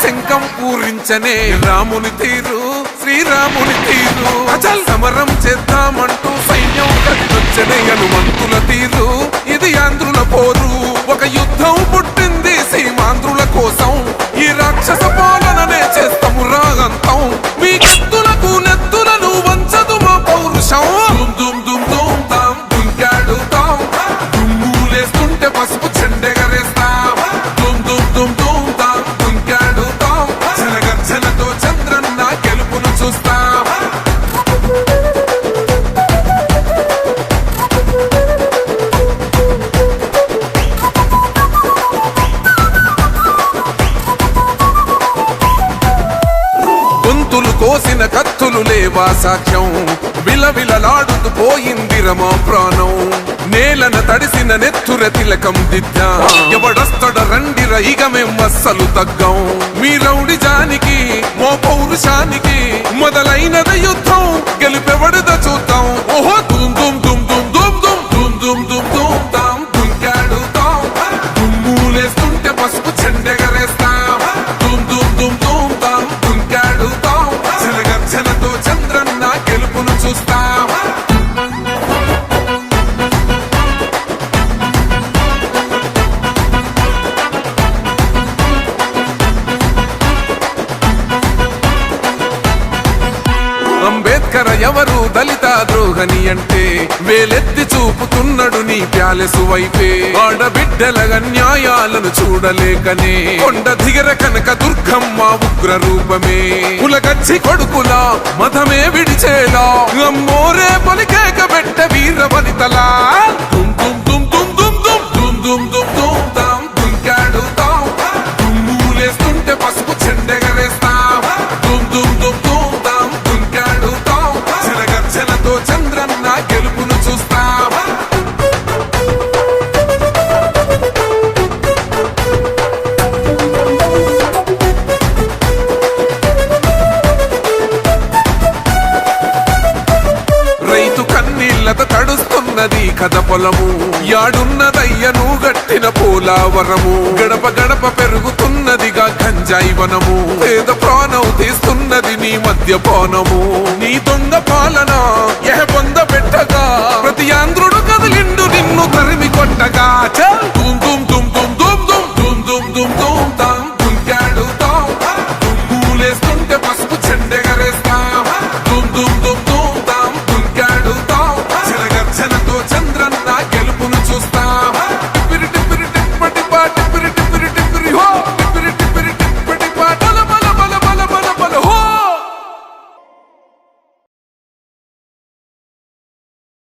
శంఖం పూరించనే రాముని తీరు శ్రీరాముని తీరు అచల్ సమరం చేద్దామంటూ సైన్యం కదిలొచ్చనే హనుమంతుల తీరు ఇది ఆంధ్రుల పోరు ఒక యుద్ధం పుట్టింది సీమాంధ్రుల కోసం ఈ రాక్షస పాలననే చేస్తాము రాగంతం మీ కత్తులకు నెత్తులను వంచదు మా పౌరుషం దుమ్ దుమ్ దుమ్ తాం దుంకాడుతాం దుమ్ములేస్తుంటే పసుపు చెండెగరేస్తాం దుమ్ దుమ్ దుమ్ దుమ్ తాం దుంకాడుతాం జనగర్జనతో చంద్రన్న గెలుపును చూస్తాం గొంతులు కోసిన కత్తులు లేవా సాక్ష్యం విలవిలలాడుతూ పోయింది రమా ప్రాణం నేలన తడిసిన నెత్తుర తిలకం దిద్దా ఎవడొస్తడ రండి రైగ మేం అస్సలు తగ్గం మీ రౌడి జానికి మో పౌరుషానికి మొదలైనద యుద్ధం గెలుపెవడద చూద్దాం ఓహో దుమ్ దుమ్ దుమ్ దుమ్ దుమ్ దుమ్ దుమ్ దుమ్ దుమ్ దుమ్ తాం దుంకాడుతాం దుమ్ములేస్తుంటే పసుపు చెండెగరేస్తాం దుమ్ దుమ్ దుమ్ దుమ్ తాం దుంకాడుతాం జనగర్జనతో చంద్రన్న గెలుపును చూస్తాం అంబేద్కర్ ఎవరు దళిత ద్రోహని అంటే వేలెత్తి చూపుతున్నాడు నీ ప్యాలెసు వైపే ఆడబిడ్డల న్యాయాలను చూడలేకనే కొండ దిగర కనక దుర్గమ్మ ఉగ్ర రూపమే కులగచ్చి కొడుకులా మతమే విడిచేలా అమ్మోరే పలికేక పెట్ట వీర వనితలా దుమ్ దుమ్ దుమ్ దుమ్ దుమ్ దుమ్ దుమ్ దుమ్ దుమ్ దుమ్ తాం దుంకాడుతాం దుమ్ములేస్తుంటే పసుపు చెండెగరేస్తాం దుమ్ దుమ్ దుమ్ దుమ్ తాం దుంకాడుతాం జనగర్జనతో చంద్రన్న గెలుపును చూస్తాం రైతు కన్నీళ్లతో తడుస్తున్నది కథ పొలము యాడున్నదయ్యను గట్టిన పోలావరము గడప గడప పెరుగుతున్నదిగా గంజాయి వనము పేద ప్రాణం తీస్తున్నది నీ మద్యపానము నీ దొంగ పాలన